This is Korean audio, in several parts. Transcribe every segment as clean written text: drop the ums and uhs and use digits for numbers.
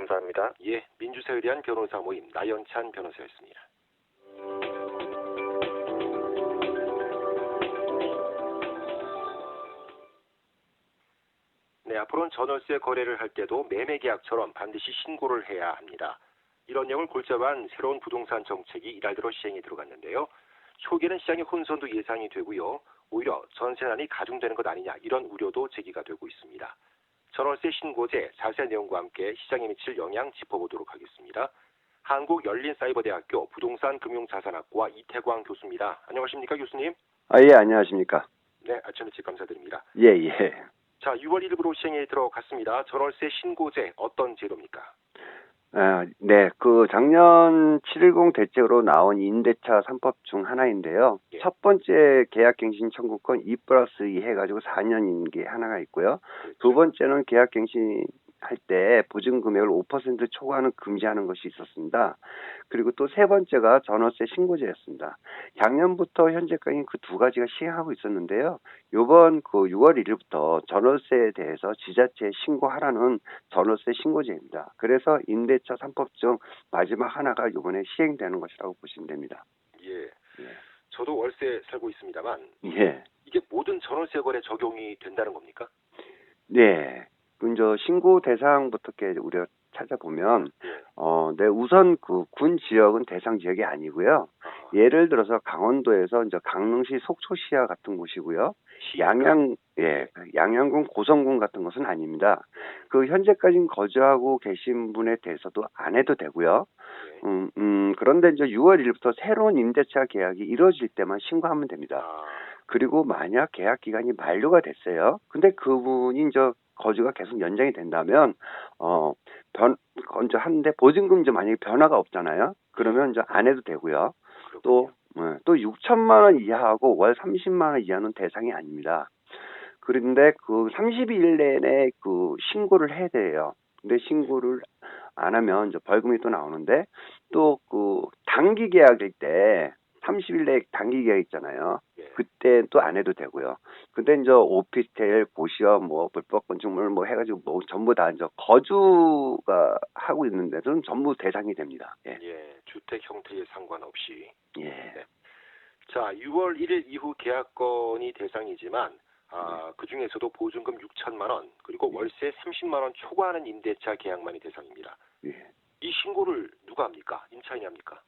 감사합니다. 예, 민주사회에 대한 변호사 모임 나연찬 변호사였습니다. 네, 앞으로는 전월세 거래를 할 때도 매매계약처럼 반드시 신고를 해야 합니다. 이런 내용을 골자한 새로운 부동산 정책이 이달 들어 시행에 들어갔는데요. 초기에는 시장의 혼선도 예상이 되고요. 오히려 전세난이 가중되는 것 아니냐 이런 우려도 제기가 되고 있습니다. 전월세 신고제 자세한 내용과 함께 시장에 미칠 영향 짚어보도록 하겠습니다. 한국열린사이버대학교 부동산금융자산학과 이태광 교수입니다. 안녕하십니까 교수님? 예, 안녕하십니까. 네, 아침 일찍 감사드립니다. 예, 예. 자, 6월 1일부로 시행에 들어갔습니다. 전월세 신고제 어떤 제도입니까? 네, 작년 710 대책으로 나온 임대차 3법 중 하나인데요. 예. 첫 번째 계약갱신 청구권 2+2 해가지고 4년인 게 하나가 있고요. 그렇죠. 두 번째는 계약갱신 할 때 보증 금액을 5% 초과하는 금지하는 것이 있었습니다. 그리고 또 세 번째가 전월세 신고제였습니다. 작년부터 현재까지 그 두 가지가 시행하고 있었는데요. 이번 6월 1일부터 전월세에 대해서 지자체에 신고하라는 전월세 신고제입니다. 그래서 임대차 3법 중 마지막 하나가 이번에 시행되는 것이라고 보시면 됩니다. 예. 예. 저도 월세 살고 있습니다만 예. 이게 모든 전월세 거래 적용이 된다는 겁니까? 네. 신고 대상부터 이렇게 우리가 찾아보면, 예. 네, 우선 군 지역은 대상 지역이 아니고요. 아하. 예를 들어서 강원도에서 이제 강릉시 속초시야 같은 곳이고요. 시입니까? 양양군 고성군 같은 것은 아닙니다. 현재까지 거주하고 계신 분에 대해서도 안 해도 되고요. 예. 그런데 이제 6월 1일부터 새로운 임대차 계약이 이루어질 때만 신고하면 됩니다. 아, 그리고 만약 계약 기간이 만료가 됐어요. 근데 그분이 이제 거주가 계속 연장이 된다면, 먼저 하는데 보증금 이제 만약에 변화가 없잖아요. 그러면 이제 안 해도 되고요. 또 6천만 원 이하하고 월 30만 원 이하는 대상이 아닙니다. 그런데 30일 내내 신고를 해야 돼요. 근데 신고를 안 하면 이제 벌금이 또 나오는데, 또 단기 계약일 때 30일 내에 단기 계약 있잖아요. 예. 그때 또 안 해도 되고요. 근데 이제 오피스텔, 고시업, 불법 건축물 해가지고 전부 다 이제 거주가 하고 있는 데서는 전부 대상이 됩니다. 예. 예, 주택 형태에 상관없이. 예. 네. 자, 6월 1일 이후 계약건이 대상이지만 그 중에서도 보증금 6천만 원 그리고 월세 30만 원 초과하는 임대차 계약만이 대상입니다. 예. 이 신고를 누가 합니까? 임차인이 합니까?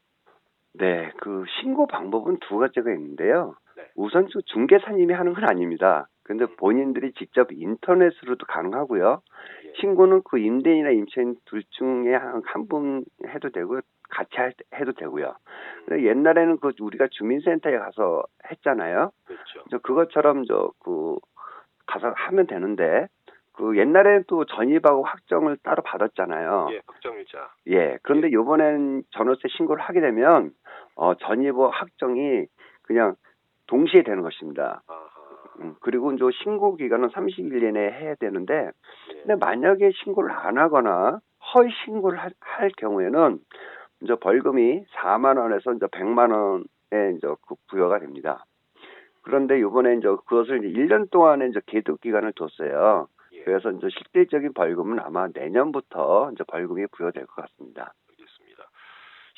네, 신고 방법은 두 가지가 있는데요. 네. 우선 중개사님이 하는 건 아닙니다. 근데 본인들이 직접 인터넷으로도 가능하고요. 예. 신고는 임대인이나 임차인 둘 중에 한 분 해도 되고 같이 해도 되고요. 근데 옛날에는 우리가 주민센터에 가서 했잖아요. 그렇죠. 그것처럼 가서 하면 되는데 옛날에는 또 전입하고 확정을 따로 받았잖아요. 예, 확정일자. 예. 그런데 이번엔 전월세 신고를 하게 되면 전입과 확정이 그냥 동시에 되는 것입니다. 아하. 그리고 이제 신고 기간은 30일 내내 해야 되는데, 예. 근데 만약에 신고를 안 하거나 허위 신고를 할 경우에는 이제 벌금이 4만 원에서 이제 100만 원에 이제 부여가 됩니다. 그런데 이번에 이제 그것을 이제 1년 동안의 이제 계도 기간을 뒀어요. 예. 그래서 이제 실질적인 벌금은 아마 내년부터 이제 벌금이 부여될 것 같습니다. 알겠습니다.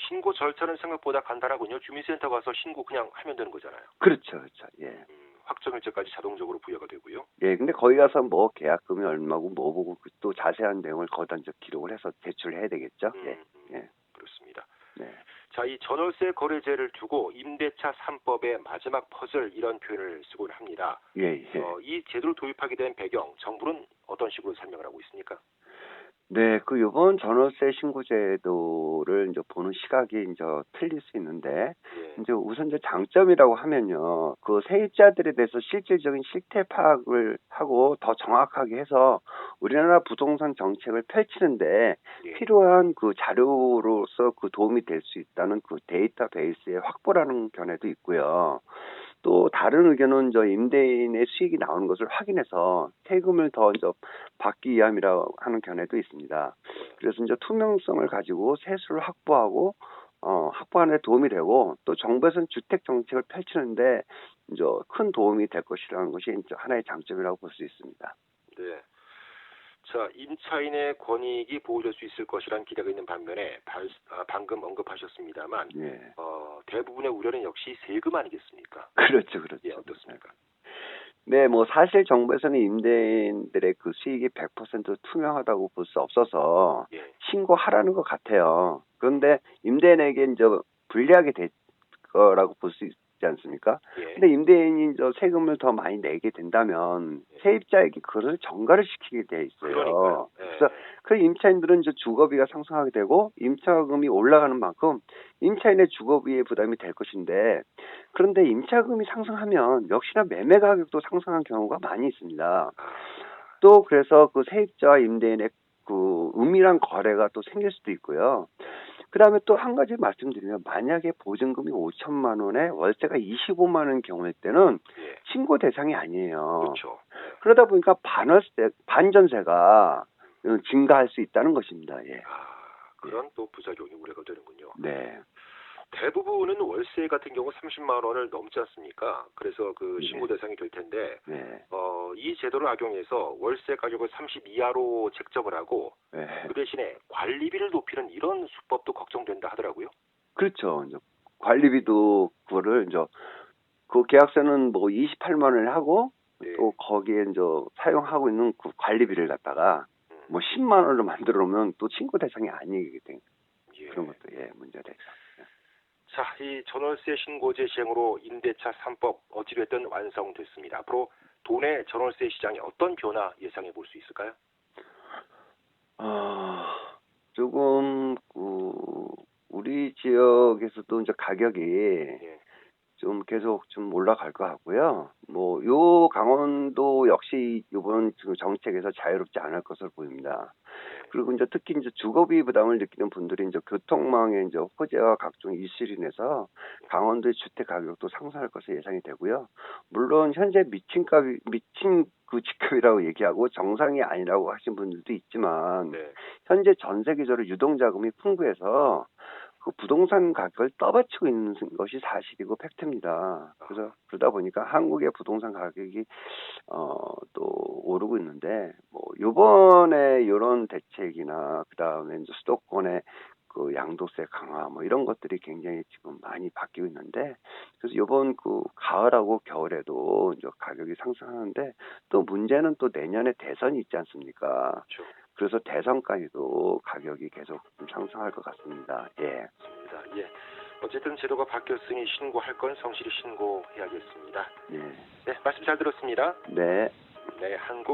신고 절차는 생각보다 간단하군요. 주민센터 가서 신고 그냥 하면 되는 거잖아요. 그렇죠, 그렇죠. 예. 확정일자까지 자동적으로 부여가 되고요. 예, 근데 거기 가서 계약금이 얼마고 보고 또 자세한 내용을 거기다 이제 기록을 해서 제출해야 되겠죠. 예. 예. 그렇습니다. 네. 자, 이 전월세 거래제를 두고 임대차 3법의 마지막 퍼즐 이런 표현을 쓰곤 합니다. 예, 예. 이 제도를 도입하게 된 배경, 정부는 어떤 식으로 설명을 하고 있습니까? 네, 이번 전월세 신고제도를 이제 보는 시각이 이제 틀릴 수 있는데, 예. 이제 우선 이제 장점이라고 하면요, 세입자들에 대해서 실질적인 실태 파악을 하고 더 정확하게 해서 우리나라 부동산 정책을 펼치는데 예. 필요한 자료로서 도움이 될 수 있다는 데이터베이스의 확보라는 견해도 있고요. 또 다른 의견은 임대인의 수익이 나오는 것을 확인해서 세금을 더 받기 위함이라고 하는 견해도 있습니다. 그래서 이제 투명성을 가지고 세수를 확보하고 확보하는 데 도움이 되고, 또 정부에서는 주택 정책을 펼치는데 이제 큰 도움이 될 것이라는 것이 이제 하나의 장점이라고 볼 수 있습니다. 네. 자, 임차인의 권익이 보호될 수 있을 것이란 기대가 있는 반면에 방금 언급하셨습니다만 예. 대부분의 우려는 역시 세금 아니겠습니까? 그렇죠, 그렇죠. 예, 어떻습니까? 네, 뭐 사실 정부에서는 임대인들의 그 수익이 100% 투명하다고 볼 수 없어서 예, 신고하라는 것 같아요. 그런데 임대인에게 이제 불리하게 될 거라고 볼 수 있지 않습니까? 예, 근데 임대인이 저 세금을 더 많이 내게 된다면 세입자에게 그것을 전가를 시키게 돼 있어요. 그러니까요. 그래서 예, 그 임차인들은 이제 주거비가 상승하게 되고 임차금이 올라가는 만큼 임차인의 주거비의 부담이 될 것인데, 그런데 임차금이 상승하면 역시나 매매 가격도 상승한 경우가 많이 있습니다. 아, 또 그래서 그 세입자와 임대인의 그 은밀한 거래가 또 생길 수도 있고요. 그다음에 또 한 가지 말씀드리면, 만약에 보증금이 5천만 원에 월세가 25만 원 경우일 때는 예, 신고 대상이 아니에요. 그렇죠. 예. 그러다 보니까 반전세가 증가할 수 있다는 것입니다. 예. 그런 또 부작용이 우려가 되는군요. 네. 대부분은 월세 같은 경우 30만 원을 넘지 않습니까? 그래서 그 네. 신고 대상이 될 텐데 네. 이 제도를 악용해서 월세 가격을 30 이하로 책정을 하고 네. 그 대신에 관리비를 높이는 이런 수법도 걱정된다 하더라고요. 그렇죠. 이제 관리비도 그거를 이제 그 계약서는 뭐 28만 원을 하고 예. 또 거기에 이제 사용하고 있는 그 관리비를 갖다가 음, 뭐 10만 원으로 만들어 놓으면 또 신고 대상이 아니게 된 예. 그런 것도 문제가 되죠. 자, 이 전월세 신고제 시행으로 임대차 3법 어찌됐든 완성됐습니다. 앞으로 도내 전월세 시장에 어떤 변화 예상해 볼 수 있을까요? 조금 우리 지역에서도 이제 가격이 예. 좀 계속 좀 올라갈 것 같고요. 뭐 요 강원도 역시 이번 지금 정책에서 자유롭지 않을 것으로 보입니다. 그리고 이제 특히 이제 주거비 부담을 느끼는 분들이 이제 교통망의 이제 호재와 각종 이슈로 인해서 강원도의 주택 가격도 상승할 것으로 예상이 되고요. 물론 현재 미친 그 집값이라고 얘기하고 정상이 아니라고 하신 분들도 있지만, 네. 현재 전 세계적으로 유동자금이 풍부해서 그 부동산 가격을 떠받치고 있는 것이 사실이고 팩트입니다. 그래서 그러다 보니까 한국의 부동산 가격이 또 오르고 있는데, 뭐 요번에 이런 대책이나 그다음에 이제 수도권의 그 양도세 강화 뭐 이런 것들이 굉장히 지금 많이 바뀌고 있는데, 그래서 요번 그 가을하고 겨울에도 이제 가격이 상승하는데, 또 문제는 또 내년에 대선이 있지 않습니까? 그렇죠. 그래서 대선까지도 가격이 계속 좀 상승할 것 같습니다. 예. 맞습니다. 예. 어쨌든 제도가 바뀌었으니 신고할 건 성실히 신고해야겠습니다. 예. 네, 말씀 잘 들었습니다. 네. 네, 한국